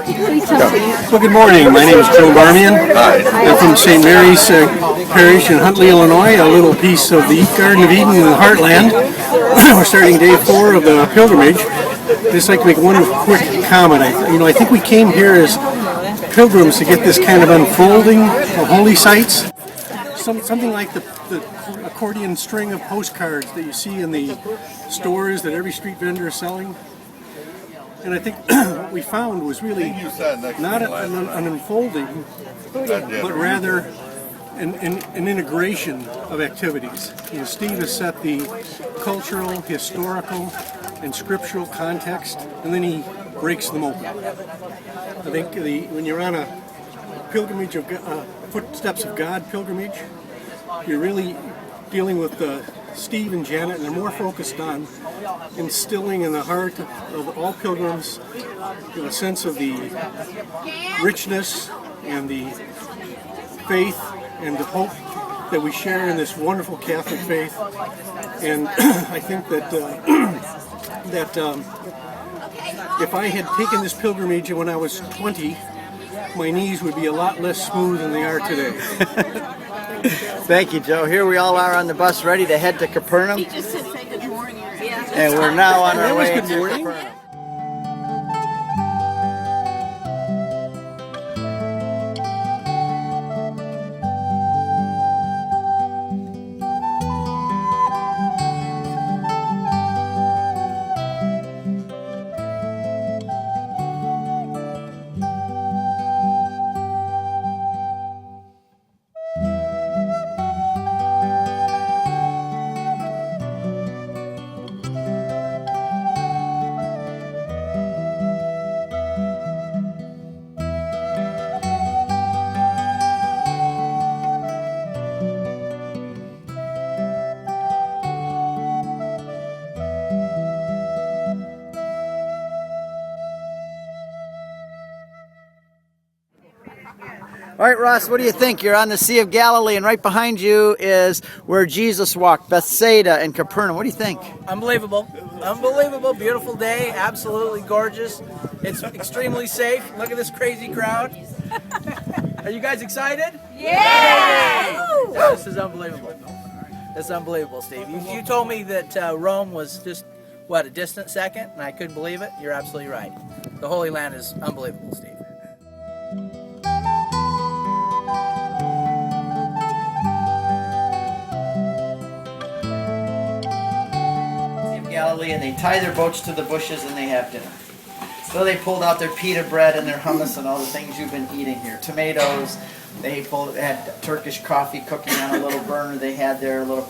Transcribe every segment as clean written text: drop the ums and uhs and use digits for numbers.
Well, good morning. My name is Joe Barmian. I'm from St. Mary's Parish in Huntley, Illinois, a little piece of the Garden of Eden in the heartland. We're starting day 4 of the pilgrimage. I'd just like to make one quick comment. I think we came here as pilgrims to get this kind of unfolding of holy sites. Something like the accordion string of postcards that you see in the stores that every street vendor is selling. And I think what we found was really not an unfolding, but rather an integration of activities. Steve has set the cultural, historical, and scriptural context, and then he breaks them open. I think when you're on a pilgrimage of Footsteps of God pilgrimage, you're really dealing with Steve and Janet, and they're more focused on instilling in the heart of all pilgrims a sense of the richness and the faith and the hope that we share in this wonderful Catholic faith. And I think that if I had taken this pilgrimage when I was 20, my knees would be a lot less smooth than they are today. Thank you, Joe. Here we all are on the bus ready to head to Capernaum. He just said say good morning. And we're now on our way to good morning. Capernaum. All right, Ross, what do you think? You're on the Sea of Galilee, and right behind you is where Jesus walked, Bethsaida and Capernaum. What do you think? Unbelievable. Unbelievable. Beautiful day. Absolutely gorgeous. It's extremely safe. Look at this crazy crowd. Are you guys excited? Yeah! This is unbelievable. This is unbelievable, Steve. You told me that Rome was just, a distant second, and I couldn't believe it. You're absolutely right. The Holy Land is unbelievable, Steve. Galilee, and they tie their boats to the bushes and they have dinner. So they pulled out their pita bread and their hummus and all the things you've been eating here. Tomatoes. They had Turkish coffee cooking on a little burner. They had their little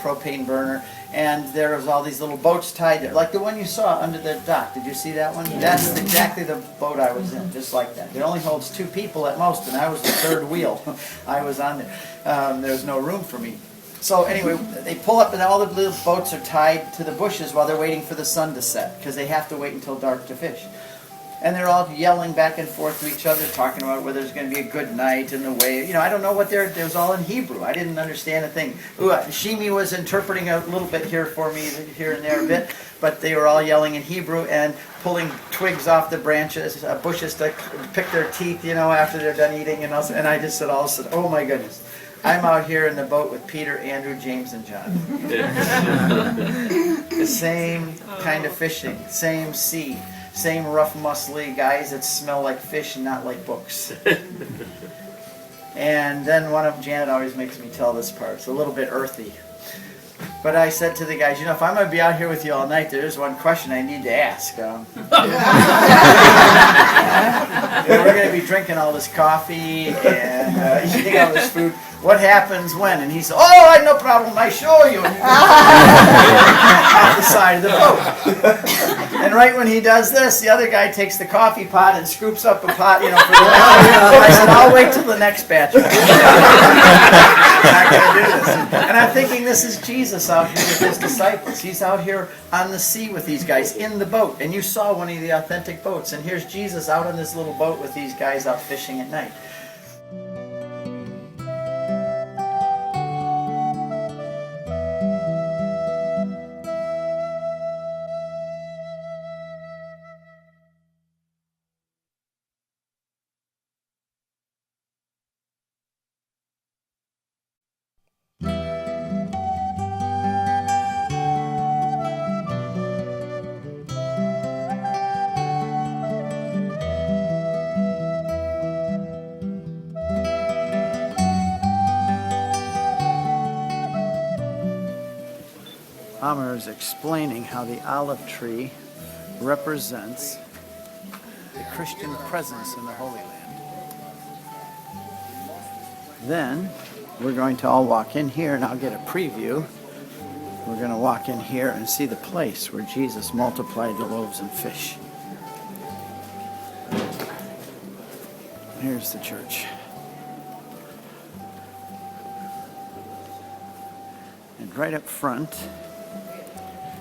propane burner, and there was all these little boats tied there, like the one you saw under the dock. Did you see that one? That's exactly the boat I was in, just like that. It only holds 2 people at most, and I was the third wheel. I was on there. There was no room for me. So anyway, they pull up and all the little boats are tied to the bushes while they're waiting for the sun to set, because they have to wait until dark to fish. And they're all yelling back and forth to each other, talking about whether there's going to be a good night and the way, I don't know what it was all in Hebrew. I didn't understand a thing. Shimi was interpreting a little bit here for me, here and there a bit, but they were all yelling in Hebrew and pulling twigs off the branches, bushes to pick their teeth, after they're done eating. And I just said, oh my goodness. I'm out here in the boat with Peter, Andrew, James, and John. The same kind of fishing, same sea, same rough, muscly guys that smell like fish and not like books. And then Janet always makes me tell this part. It's a little bit earthy. But I said to the guys, if I'm going to be out here with you all night, there's one question I need to ask. We're going to be drinking all this coffee and eating all this food. What happens when? And he said, oh, no problem, I show you. Off the side of the boat. And right when he does this, the other guy takes the coffee pot and scoops up a pot, for the next. I said, I'll wait till the next batch. I'm not going to do this. And I'm thinking this is Jesus out here with his disciples. He's out here on the sea with these guys in the boat. And you saw one of the authentic boats. And here's Jesus out on this little boat with these guys out fishing at night. Amr is explaining how the olive tree represents the Christian presence in the Holy Land. Then we're going to all walk in here, and I'll get a preview. We're going to walk in here and see the place where Jesus multiplied the loaves and fish. Here's the church. And right up front,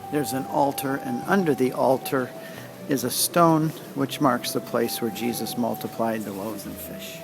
there's an altar, and under the altar is a stone which marks the place where Jesus multiplied the loaves and fish.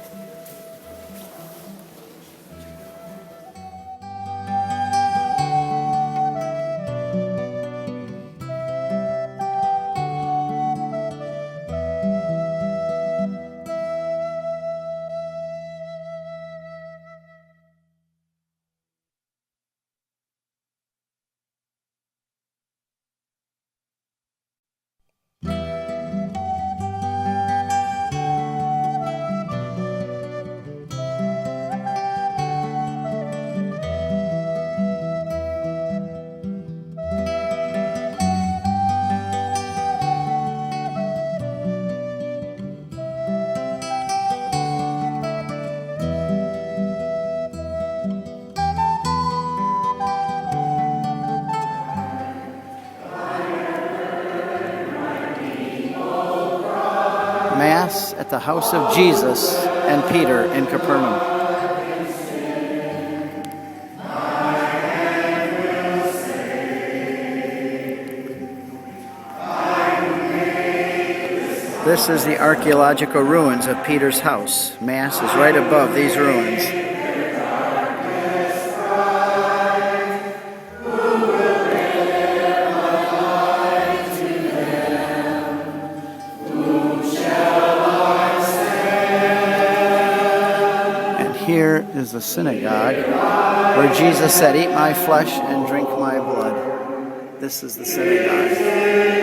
Mass at the house of Jesus and Peter in Capernaum. This is the archaeological ruins of Peter's house. Mass is right above these ruins. Here is the synagogue where Jesus said, "Eat my flesh and drink my blood." This is the synagogue.